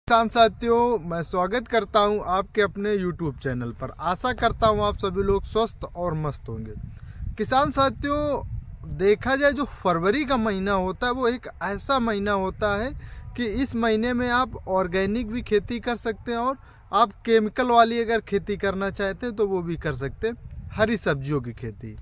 किसान साथियों, मैं स्वागत करता हूं आपके अपने YouTube चैनल पर। आशा करता हूं आप सभी लोग स्वस्थ और मस्त होंगे। किसान साथियों, देखा जाए जो फरवरी का महीना होता है वो एक ऐसा महीना होता है कि इस महीने में आप ऑर्गेनिक भी खेती कर सकते हैं और आप केमिकल वाली अगर खेती करना चाहते हैं तो वो भी कर सकते हैं, हरी सब्जियों की खेती।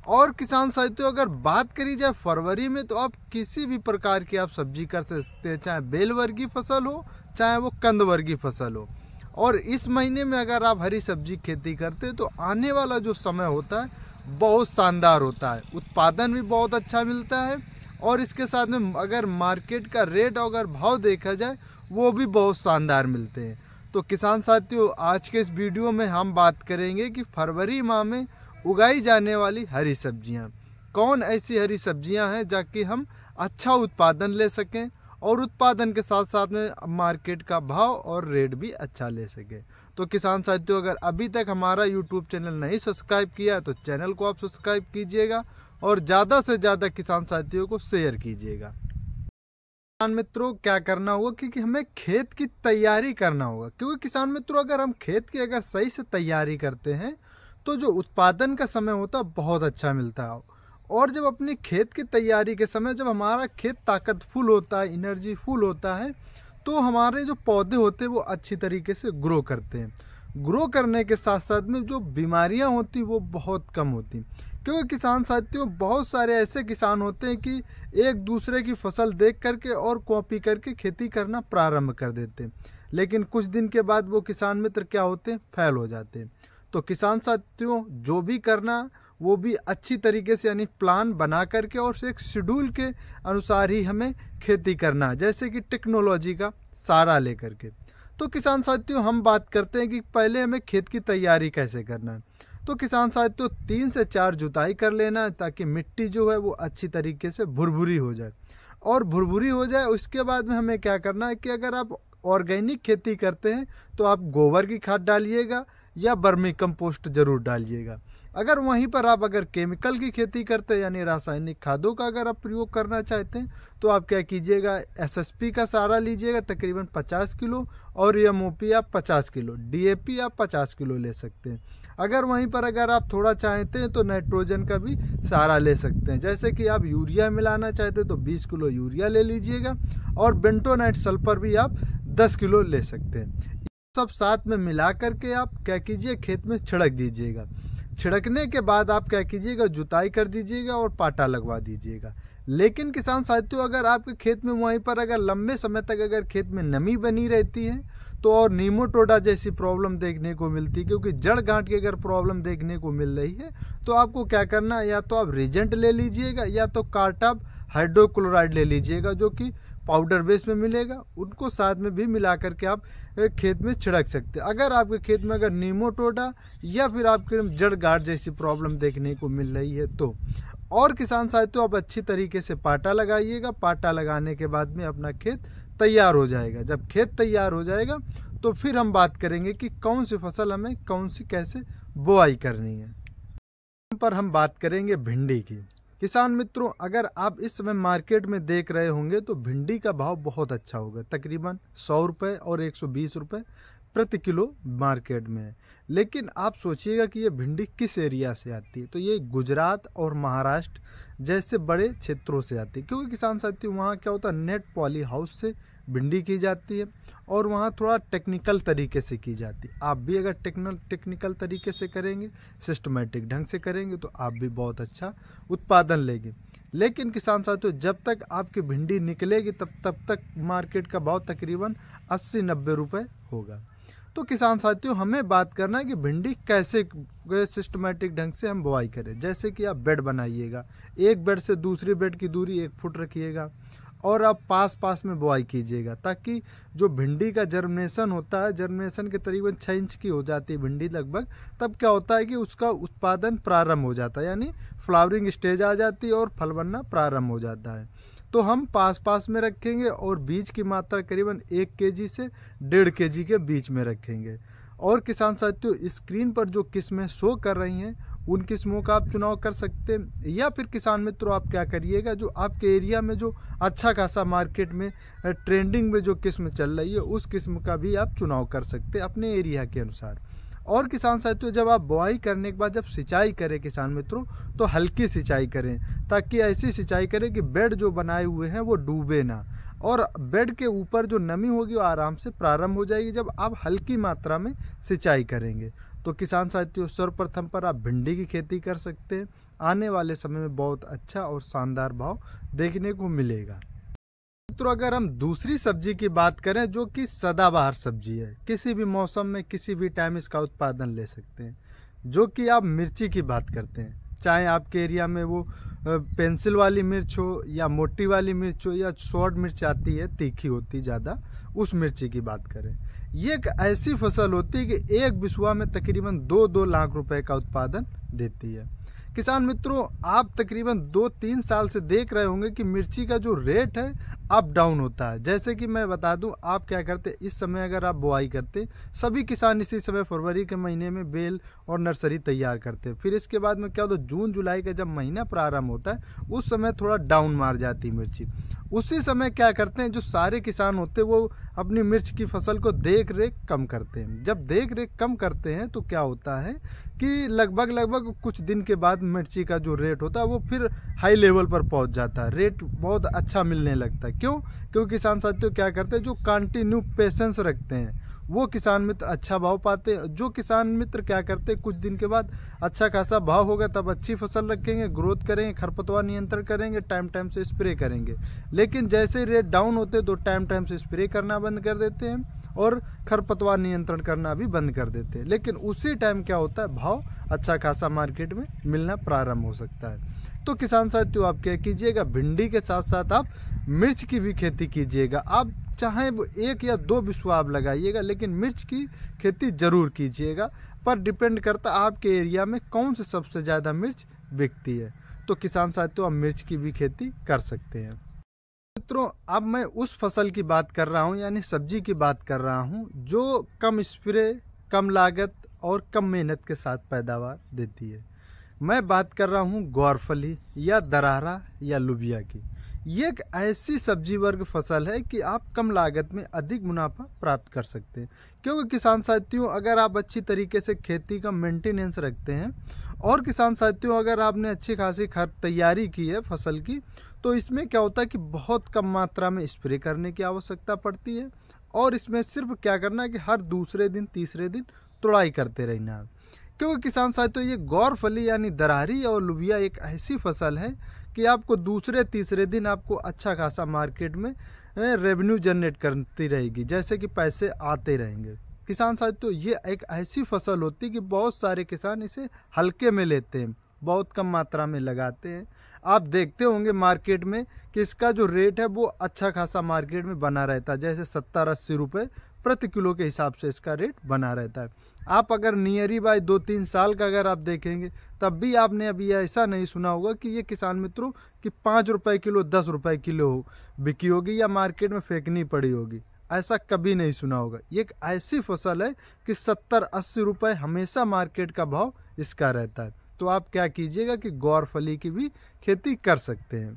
और किसान साथियों, अगर बात करी जाए फरवरी में तो आप किसी भी प्रकार की आप सब्जी कर सकते हैं, चाहे बेल वर्गीय फसल हो चाहे वो कंद वर्गीय फसल हो। और इस महीने में अगर आप हरी सब्जी खेती करते हैं तो आने वाला जो समय होता है बहुत शानदार होता है, उत्पादन भी बहुत अच्छा मिलता है और इसके साथ में अगर मार्केट का रेट और अगर भाव देखा जाए वो भी बहुत शानदार मिलते हैं। तो किसान साथियों, आज के इस वीडियो में हम बात करेंगे कि फरवरी माह में उगाई जाने वाली हरी सब्जियां कौन ऐसी हरी सब्जियां हैं जाकि हम अच्छा उत्पादन ले सकें और उत्पादन के साथ साथ में मार्केट का भाव और रेट भी अच्छा ले सकें। तो किसान साथियों, अगर अभी तक हमारा YouTube चैनल नहीं सब्सक्राइब किया है तो चैनल को आप सब्सक्राइब कीजिएगा और ज़्यादा से ज़्यादा किसान साथियों को शेयर कीजिएगा। किसान मित्रों, क्या करना होगा क्योंकि हमें खेत की तैयारी करना होगा, क्योंकि किसान मित्रों अगर हम खेत की अगर सही से तैयारी करते हैं तो जो उत्पादन का समय होता है बहुत अच्छा मिलता है। और जब अपनी खेत की तैयारी के समय जब हमारा खेत ताकतफुल होता है, एनर्जी फुल होता है, तो हमारे जो पौधे होते हैं वो अच्छी तरीके से ग्रो करते हैं। ग्रो करने के साथ साथ में जो बीमारियां होती वो बहुत कम होती, क्योंकि किसान साथियों बहुत सारे ऐसे किसान होते हैं कि एक दूसरे की फसल देख करके और कॉपी करके खेती करना प्रारंभ कर देते हैं, लेकिन कुछ दिन के बाद वो किसान मित्र क्या होते हैं, फेल हो जाते हैं। तो किसान साथियों, जो भी करना वो भी अच्छी तरीके से यानी प्लान बना करके और एक शेड्यूल के अनुसार ही हमें खेती करना है, जैसे कि टेक्नोलॉजी का सहारा लेकर के। तो किसान साथियों, हम बात करते हैं कि पहले हमें खेत की तैयारी कैसे करना है। तो किसान साथियों, 3 से 4 जुताई कर लेना है ताकि मिट्टी जो है वो अच्छी तरीके से भुरभुरी हो जाए। और भुरभुरी हो जाए उसके बाद में हमें क्या करना है कि अगर आप ऑर्गेनिक खेती करते हैं तो आप गोबर की खाद डालिएगा या वर्मी कंपोस्ट जरूर डालिएगा। अगर वहीं पर आप अगर केमिकल की खेती करते हैं यानी रासायनिक खादों का अगर आप प्रयोग करना चाहते हैं तो आप क्या कीजिएगा, एसएसपी का सहारा लीजिएगा तकरीबन 50 किलो और एमओपी आप 50 किलो, डीएपी आप 50 किलो ले सकते हैं। अगर वहीं पर अगर आप थोड़ा चाहते हैं तो नाइट्रोजन का भी सहारा ले सकते हैं, जैसे कि आप यूरिया मिलाना चाहते हैं तो 20 किलो यूरिया ले लीजिएगा और बेंटोनाइट सल्फर भी आप 10 किलो ले सकते हैं। सब साथ में मिला करके आप क्या कीजिए, खेत में छिड़क दीजिएगा। छिड़कने के बाद आप क्या कीजिएगा, जुताई कर दीजिएगा और पाटा लगवा दीजिएगा। लेकिन किसान साथियों, अगर आपके खेत में वहीं पर अगर लंबे समय तक अगर खेत में नमी बनी रहती है तो और नीमोटोडा जैसी प्रॉब्लम देखने को मिलती है, क्योंकि जड़ गांठ की अगर प्रॉब्लम देखने को मिल रही है तो आपको क्या करना है, या तो आप रीजेंट ले लीजिएगा या तो कार्टाप हाइड्रोक्लोराइड ले लीजिएगा जो कि पाउडर बेस में मिलेगा, उनको साथ में भी मिला करके आप खेत में छिड़क सकते हैं। अगर आपके खेत में अगर नीमोटोडा या फिर आपके जड़ गांठ जैसी प्रॉब्लम देखने को मिल रही है तो। और किसान साथियों, आप अच्छी तरीके से पाटा लगाइएगा। पाटा लगाने के बाद में अपना खेत तैयार हो जाएगा। जब खेत तैयार हो जाएगा तो फिर हम बात करेंगे कि कौन सी फसल हमें कौन सी कैसे बुआई करनी है। यहाँ पर हम बात करेंगे भिंडी की। किसान मित्रों, अगर आप इस समय मार्केट में देख रहे होंगे तो भिंडी का भाव बहुत अच्छा होगा, तकरीबन 100 रुपये और 120 रुपये प्रति किलो मार्केट में है। लेकिन आप सोचिएगा कि ये भिंडी किस एरिया से आती है, तो ये गुजरात और महाराष्ट्र जैसे बड़े क्षेत्रों से आती है, क्योंकि किसान साथियों वहाँ क्या होता है, नेट पॉली हाउस से भिंडी की जाती है और वहाँ थोड़ा टेक्निकल तरीके से की जाती है। आप भी अगर टेक्निकल तरीके से करेंगे, सिस्टमेटिक ढंग से करेंगे तो आप भी बहुत अच्छा उत्पादन लेंगे। लेकिन किसान साथियों, जब तक आपकी भिंडी निकलेगी तब तक मार्केट का भाव तकरीबन 80-90 रुपये होगा। तो किसान साथियों, हमें बात करना है कि भिंडी कैसे सिस्टमेटिक ढंग से हम बुआई करें। जैसे कि आप बेड बनाइएगा, एक बेड से दूसरी बेड की दूरी 1 फुट रखिएगा और आप पास पास में बुआई कीजिएगा, ताकि जो भिंडी का जर्मिनेशन होता है, जर्मिनेशन के तकरीबन 6 इंच की हो जाती है भिंडी लगभग, तब क्या होता है कि उसका उत्पादन प्रारंभ हो जाता है, यानी फ्लावरिंग स्टेज आ जाती है और फल बनना प्रारंभ हो जाता है। तो हम पास पास में रखेंगे और बीज की मात्रा करीबन 1 केजी से 1.5 केजी के बीच में रखेंगे। और किसान साथियों, स्क्रीन पर जो किस्में शो कर रही हैं उन किस्मों का आप चुनाव कर सकते हैं। या फिर किसान मित्रों आप क्या करिएगा, जो आपके एरिया में जो अच्छा खासा मार्केट में ट्रेंडिंग में जो किस्म चल रही है उस किस्म का भी आप चुनाव कर सकते हैं अपने एरिया के अनुसार। और किसान साथियों जब आप बुआई करने के बाद जब सिंचाई करें किसान मित्रों, तो हल्की सिंचाई करें, ताकि ऐसी सिंचाई करें कि बेड जो बनाए हुए हैं वो डूबे ना, और बेड के ऊपर जो नमी होगी वो आराम से प्रारंभ हो जाएगी जब आप हल्की मात्रा में सिंचाई करेंगे। तो किसान साथियों सर्वप्रथम पर आप भिंडी की खेती कर सकते हैं। आने वाले समय में बहुत अच्छा और शानदार भाव देखने को मिलेगा। मित्रों अगर हम दूसरी सब्जी की बात करें जो कि सदाबहार सब्जी है, किसी भी मौसम में किसी भी टाइम इसका उत्पादन ले सकते हैं, जो कि आप मिर्ची की बात करते हैं, चाहे आपके एरिया में वो पेंसिल वाली मिर्च हो या मोटी वाली मिर्च हो या शॉर्ट मिर्च आती है तीखी होती ज़्यादा, उस मिर्ची की बात करें। ये एक ऐसी फसल होती है कि एक बिस्वा में तकरीबन 2-2 लाख रुपए का उत्पादन देती है। किसान मित्रों आप तकरीबन 2-3 साल से देख रहे होंगे कि मिर्ची का जो रेट है अप डाउन होता है। जैसे कि मैं बता दूं, आप क्या करते हैं, इस समय अगर आप बुआई करते, सभी किसान इसी समय फरवरी के महीने में बेल और नर्सरी तैयार करते हैं। फिर इसके बाद में क्या होता है, जून जुलाई का जब महीना प्रारंभ होता है उस समय थोड़ा डाउन मार जाती है मिर्ची। उसी समय क्या करते हैं, जो सारे किसान होते हैं वो अपनी मिर्च की फसल को देख रेख कम करते हैं। जब देख रेख कम करते हैं तो क्या होता है कि लगभग कुछ दिन के बाद मिर्ची का जो रेट होता है वो फिर हाई लेवल पर पहुंच जाता है, रेट बहुत अच्छा मिलने लगता है। क्यों? क्योंकि किसान साथियों क्या करते हैं, जो कंटिन्यू पेशेंस रखते हैं वो किसान मित्र अच्छा भाव पाते हैं। जो किसान मित्र क्या करते हैं, कुछ दिन के बाद अच्छा खासा भाव होगा तब अच्छी फसल रखेंगे, ग्रोथ करेंगे, खरपतवार नियंत्रण करेंगे, टाइम टाइम से स्प्रे करेंगे। लेकिन जैसे ही रेट डाउन होते हैं तो टाइम टाइम से स्प्रे करना बंद कर देते हैं और खरपतवार नियंत्रण करना भी बंद कर देते हैं। लेकिन उसी टाइम क्या होता है, भाव अच्छा खासा मार्केट में मिलना प्रारंभ हो सकता है। तो किसान साथियों आप क्या कीजिएगा, भिंडी के साथ साथ आप मिर्च की भी खेती कीजिएगा। आप चाहे वो 1 या 2 बिस्वा आप लगाइएगा, लेकिन मिर्च की खेती जरूर कीजिएगा। पर डिपेंड करता है आपके एरिया में कौन से सबसे ज़्यादा मिर्च बिकती है। तो किसान साथियों आप मिर्च की भी खेती कर सकते हैं। मित्रों अब मैं उस फसल की बात कर रहा हूँ, यानी सब्जी की बात कर रहा हूँ, जो कम स्प्रे, कम लागत और कम मेहनत के साथ पैदावार देती है। मैं बात कर रहा हूँ ग्वारफली या दरारा या लुबिया की। ये एक ऐसी सब्जी वर्ग फसल है कि आप कम लागत में अधिक मुनाफा प्राप्त कर सकते हैं। क्योंकि किसान साथियों अगर आप अच्छी तरीके से खेती का मेंटेनेंस रखते हैं और किसान साथियों अगर आपने अच्छी खासी तैयारी की है फसल की, तो इसमें क्या होता है कि बहुत कम मात्रा में स्प्रे करने की आवश्यकता पड़ती है और इसमें सिर्फ क्या करना है कि हर दूसरे दिन तीसरे दिन तुड़ाई करते रहना है। क्योंकि किसान साथियों ये ग्वारफली यानी दरारी और लुबिया एक ऐसी फसल है कि आपको दूसरे तीसरे दिन आपको अच्छा खासा मार्केट में रेवेन्यू जनरेट करती रहेगी, जैसे कि पैसे आते रहेंगे। किसान साथियों ये एक ऐसी फसल होती है कि बहुत सारे किसान इसे हल्के में लेते हैं, बहुत कम मात्रा में लगाते हैं। आप देखते होंगे मार्केट में कि इसका जो रेट है वो अच्छा खासा मार्केट में बना रहता है, जैसे 70-80 रुपये प्रति किलो के हिसाब से इसका रेट बना रहता है। आप अगर नियरी बाय 2-3 साल का अगर आप देखेंगे तब भी आपने अभी ऐसा नहीं सुना होगा कि ये किसान मित्रों कि 5 रुपये किलो 10 रुपये किलो बिकी होगी या मार्केट में फेंकनी पड़ी होगी, ऐसा कभी नहीं सुना होगा। ये एक ऐसी फसल है कि 70-80 रुपये हमेशा मार्केट का भाव इसका रहता है। तो आप क्या कीजिएगा कि ग्वारफली की भी खेती कर सकते हैं।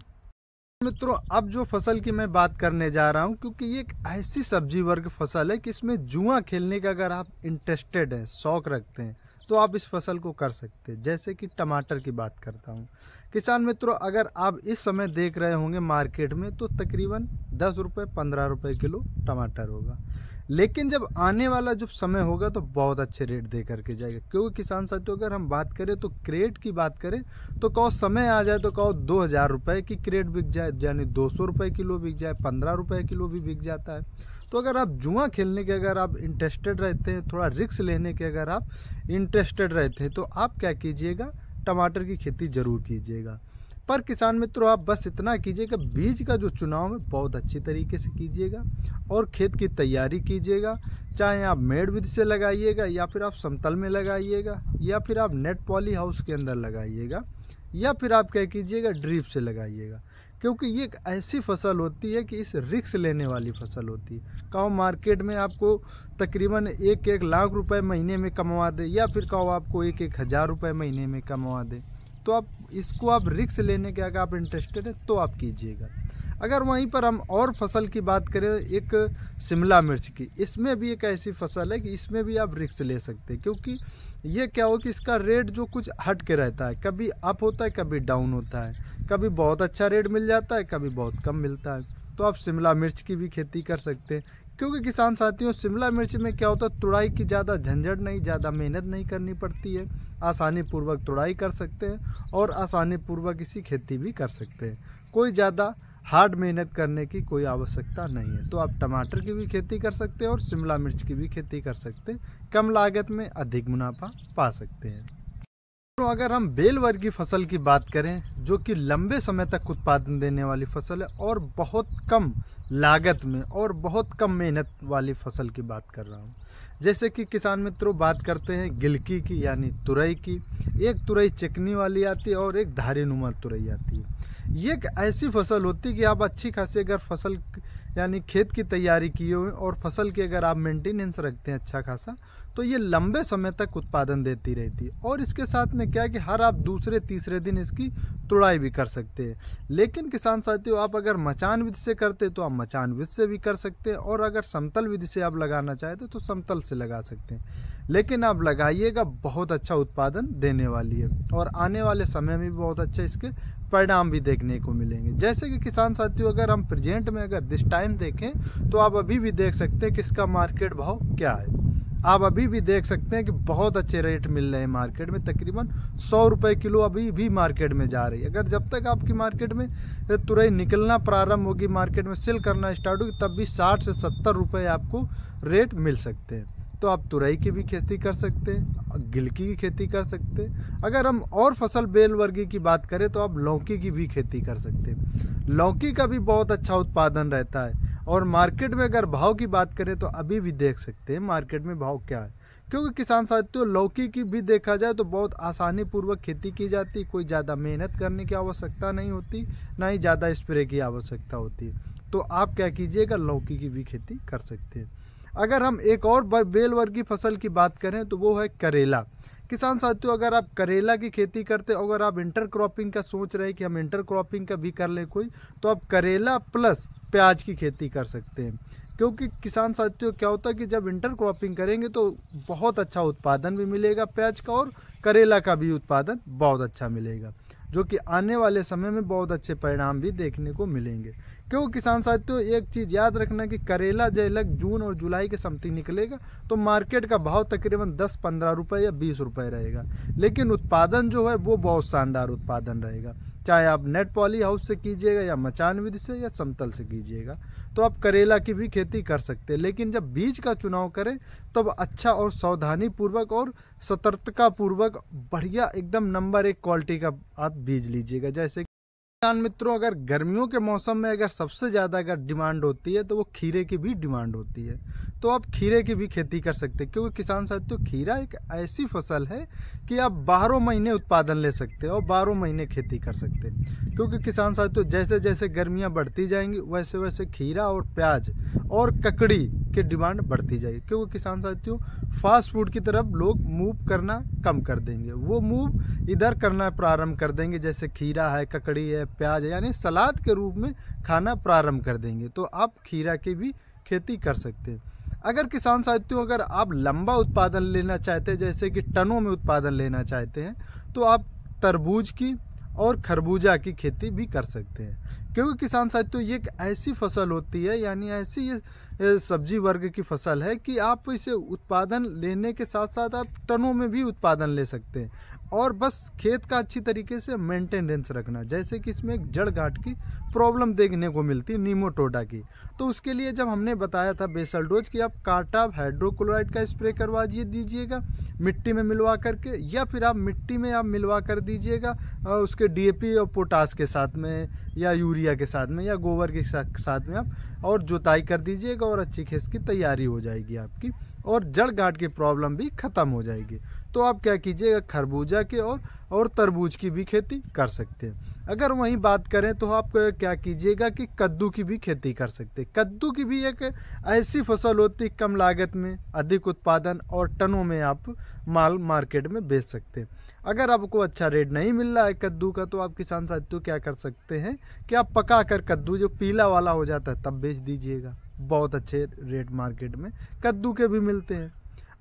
मित्रों अब जो फसल की मैं बात करने जा रहा हूं, क्योंकि ये एक ऐसी सब्जी वर्ग फसल है कि इसमें जुआ खेलने का अगर आप इंटरेस्टेड हैं, शौक रखते हैं, तो आप इस फसल को कर सकते हैं। जैसे कि टमाटर की बात करता हूं। किसान मित्रों अगर आप इस समय देख रहे होंगे मार्केट में तो तकरीबन 10 रुपये 15 रुपये किलो टमाटर होगा, लेकिन जब आने वाला जब समय होगा तो बहुत अच्छे रेट दे करके जाएगा। क्योंकि किसान साथियों अगर हम बात करें तो क्रेट की बात करें तो कहो समय आ जाए तो कहो 2000 रुपये की क्रेट बिक जाए, यानी 200 रुपये किलो बिक जाए, 15 रुपये किलो भी बिक जाता है। तो अगर आप जुआ खेलने के अगर आप इंटरेस्टेड रहते हैं, थोड़ा रिस्क लेने के अगर आप इंटरेस्टेड रहते हैं, तो आप क्या कीजिएगा, टमाटर की खेती ज़रूर कीजिएगा। पर किसान मित्रों आप बस इतना कीजिएगा, बीज का जो चुनाव है बहुत अच्छी तरीके से कीजिएगा और खेत की तैयारी कीजिएगा। चाहे आप मेड़ विधि से लगाइएगा या फिर आप समतल में लगाइएगा या फिर आप नेट पॉली हाउस के अंदर लगाइएगा या फिर आप क्या कीजिएगा ड्रिप से लगाइएगा। क्योंकि ये एक ऐसी फसल होती है कि इस रिस्क लेने वाली फसल होती है। कहो मार्केट में आपको तकरीबन 1-1 लाख रुपए महीने में कमवा दे, या फिर कहो आपको 1-1 हज़ार रुपये महीने में कमवा दे, तो आप इसको आप रिस्क लेने के अगर आप इंटरेस्टेड है तो आप कीजिएगा। अगर वहीं पर हम और फसल की बात करें, एक शिमला मिर्च की, इसमें भी एक ऐसी फसल है कि इसमें भी आप रिस्क ले सकते हैं। क्योंकि ये क्या हो कि इसका रेट जो कुछ हट के रहता है, कभी अप होता है कभी डाउन होता है, कभी बहुत अच्छा रेट मिल जाता है कभी बहुत कम मिलता है। तो आप शिमला मिर्च की भी खेती कर सकते हैं। क्योंकि किसान साथियों, शिमला मिर्च में क्या होता है, तुड़ाई की ज़्यादा झंझट नहीं, ज़्यादा मेहनत नहीं करनी पड़ती है, आसानी पूर्वक तुड़ाई कर सकते हैं और आसानी पूर्वक इसी खेती भी कर सकते हैं। कोई ज़्यादा हार्ड मेहनत करने की कोई आवश्यकता नहीं है। तो आप टमाटर की भी खेती कर सकते हैं और शिमला मिर्च की भी खेती कर सकते हैं, कम लागत में अधिक मुनाफा पा सकते हैं। तो अगर हम बेल वर्ग की फसल की बात करें, जो कि लंबे समय तक उत्पादन देने वाली फसल है और बहुत कम लागत में और बहुत कम मेहनत वाली फसल की बात कर रहा हूँ। जैसे कि किसान मित्रों बात करते हैं गिलकी की, यानी तुरई की। एक तुरई चिकनी वाली आती है और एक धारीनुमा तुरई आती है। ये एक ऐसी फसल होती है कि आप अच्छी खासी अगर फसल यानी खेत की तैयारी किए हुए और फसल की अगर आप मेंटेनेंस रखते हैं अच्छा खासा, तो ये लंबे समय तक उत्पादन देती रहती है। और इसके साथ में क्या है कि हर आप दूसरे तीसरे दिन इसकी तुड़ाई भी कर सकते हैं। लेकिन किसान साथियों, आप अगर मचान विधि से करते तो आप मचान विधि से भी कर सकते हैं, और अगर समतल विधि से आप लगाना चाहते तो समतल से लगा सकते हैं। लेकिन आप लगाइएगा, बहुत अच्छा उत्पादन देने वाली है और आने वाले समय में भी बहुत अच्छे इसके परिणाम भी देखने को मिलेंगे। जैसे कि किसान साथियों, अगर हम प्रेजेंट में अगर दिस टाइम देखें तो आप अभी भी देख सकते हैं कि इसका मार्केट भाव क्या है। आप अभी भी देख सकते हैं कि बहुत अच्छे रेट मिल रहे हैं मार्केट में, तकरीबन 100 रुपये किलो अभी भी मार्केट में जा रही है। अगर जब तक आपकी मार्केट में तुरई निकलना प्रारंभ होगी, मार्केट में सेल करना स्टार्ट होगी, तब भी 60 से 70 रुपये आपको रेट मिल सकते हैं। तो आप तुरई की भी खेती कर सकते हैं, गिलकी की खेती कर सकते हैं। अगर हम और फसल बेल वर्गी की बात करें तो आप लौकी की भी खेती कर सकते हैं। लौकी का भी बहुत अच्छा उत्पादन रहता है और मार्केट में अगर भाव की बात करें तो अभी भी देख सकते हैं मार्केट में भाव क्या है। क्योंकि किसान साथियों, लौकी की भी देखा जाए तो बहुत आसानी पूर्वक खेती की जाती है, कोई ज़्यादा मेहनत करने की आवश्यकता नहीं होती, ना ही ज़्यादा स्प्रे की आवश्यकता होती है। तो आप क्या कीजिएगा, लौकी की भी खेती कर सकते हैं। अगर हम एक और बेल वर्गी फसल की बात करें तो वो है करेला। किसान साथियों, अगर आप करेला की खेती करते, अगर आप इंटर क्रॉपिंग का सोच रहे हैं कि हम इंटर क्रॉपिंग का भी कर लें कोई, तो आप करेला प्लस प्याज की खेती कर सकते हैं। क्योंकि किसान साथियों क्या होता है कि जब इंटर क्रॉपिंग करेंगे तो बहुत अच्छा उत्पादन भी मिलेगा प्याज का, और करेला का भी उत्पादन बहुत अच्छा मिलेगा, जो कि आने वाले समय में बहुत अच्छे परिणाम भी देखने को मिलेंगे। क्यों किसान साथियों, एक चीज़ याद रखना कि करेला जब जून और जुलाई के समथिंग निकलेगा तो मार्केट का भाव तकरीबन 10-15 रुपये या 20 रुपये रहेगा, लेकिन उत्पादन जो है वो बहुत शानदार उत्पादन रहेगा। चाहे आप नेट पॉली हाउस से कीजिएगा या मचान विधि से या समतल से कीजिएगा, तो आप करेला की भी खेती कर सकते हैं। लेकिन जब बीज का चुनाव करें तब अच्छा और सावधानी पूर्वक और सतर्कता पूर्वक बढ़िया एकदम नंबर 1 क्वालिटी का आप बीज लीजिएगा। जैसे किसान मित्रों, अगर गर्मियों के मौसम में अगर सबसे ज़्यादा अगर डिमांड होती है तो वो खीरे की भी डिमांड होती है, तो आप खीरे की भी खेती कर सकते हैं। क्योंकि किसान साथियों, खीरा एक ऐसी फसल है कि आप 12 महीने उत्पादन ले सकते हैं और 12 महीने खेती कर सकते हैं। क्योंकि किसान साथियों, जैसे जैसे गर्मियाँ बढ़ती जाएंगी वैसे वैसे खीरा और प्याज और ककड़ी की डिमांड बढ़ती जाएगी। क्योंकि किसान साथियों, फास्ट फूड की तरफ लोग मूव करना कम कर देंगे, वो मूव इधर करना प्रारंभ कर देंगे, जैसे खीरा है, ककड़ी है, प्याज है, यानी सलाद के रूप में खाना प्रारंभ कर देंगे। तो आप खीरा की भी खेती कर सकते हैं। अगर किसान साथियों, अगर आप लंबा उत्पादन लेना चाहते हैं, जैसे कि टनों में उत्पादन लेना चाहते हैं, तो आप तरबूज की और खरबूजा की खेती भी कर सकते हैं। क्योंकि किसान साथियों, ये एक ऐसी फसल होती है, यानी ऐसी ये सब्जी वर्ग की फसल है कि आप इसे उत्पादन लेने के साथ साथ आप टनों में भी उत्पादन ले सकते हैं, और बस खेत का अच्छी तरीके से मेंटेनेंस रखना। जैसे कि इसमें एक जड़ गांठ की प्रॉब्लम देखने को मिलती है, नीमोटोडा की, तो उसके लिए जब हमने बताया था बेसल डोज कि आप कार्टाप हाइड्रोक्लोराइड का स्प्रे करवा दीजिएगा मिट्टी में मिलवा करके, या फिर आप मिट्टी में आप मिलवा कर दीजिएगा उसके DAP और पोटास के साथ में, या यूरिया के साथ में, या गोबर के साथ में आप, और जुताई कर दीजिएगा और अच्छी खेत की तैयारी हो जाएगी आपकी, और जड़ गांठ की प्रॉब्लम भी ख़त्म हो जाएगी। तो आप क्या कीजिएगा, खरबूजा के और तरबूज की भी खेती कर सकते हैं। अगर वहीं बात करें तो आप क्या कीजिएगा कि कद्दू की भी खेती कर सकते हैं। कद्दू की भी एक ऐसी फसल होती है कम लागत में अधिक उत्पादन और टनों में आप माल मार्केट में बेच सकते हैं। अगर आपको अच्छा रेट नहीं मिल रहा है कद्दू का तो आप किसान साथियों क्या कर सकते हैं कि आप पका कर कद्दू जो पीला वाला हो जाता है तब बेच दीजिएगा। बहुत अच्छे रेट मार्केट में कद्दू के भी मिलते हैं।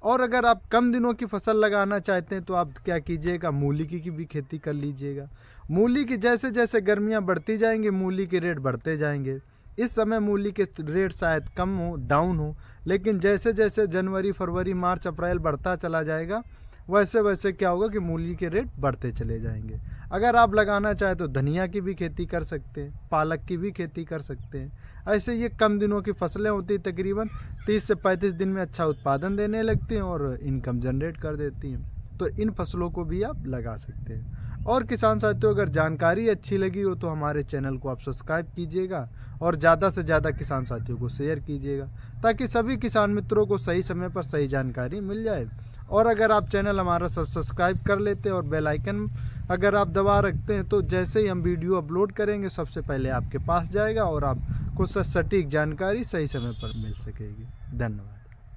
और अगर आप कम दिनों की फसल लगाना चाहते हैं तो आप क्या कीजिएगा, मूली की भी खेती कर लीजिएगा। मूली की जैसे जैसे गर्मियां बढ़ती जाएंगी मूली के रेट बढ़ते जाएंगे। इस समय मूली के रेट शायद कम हो, डाउन हो, लेकिन जैसे जैसे जनवरी फरवरी मार्च अप्रैल बढ़ता चला जाएगा वैसे वैसे क्या होगा कि मूली के रेट बढ़ते चले जाएंगे। अगर आप लगाना चाहें तो धनिया की भी खेती कर सकते हैं, पालक की भी खेती कर सकते हैं। ऐसे ये कम दिनों की फसलें होती तकरीबन 30 से 35 दिन में अच्छा उत्पादन देने लगती हैं और इनकम जनरेट कर देती हैं। तो इन फसलों को भी आप लगा सकते हैं। और किसान साथियों अगर जानकारी अच्छी लगी हो तो हमारे चैनल को आप सब्सक्राइब कीजिएगा और ज़्यादा से ज़्यादा किसान साथियों को शेयर कीजिएगा ताकि सभी किसान मित्रों को सही समय पर सही जानकारी मिल जाए। और अगर आप चैनल हमारा सब्सक्राइब कर लेते हैं और बेल आइकन अगर आप दबा रखते हैं तो जैसे ही हम वीडियो अपलोड करेंगे सबसे पहले आपके पास जाएगा और आपको सटीक जानकारी सही समय पर मिल सकेगी। धन्यवाद।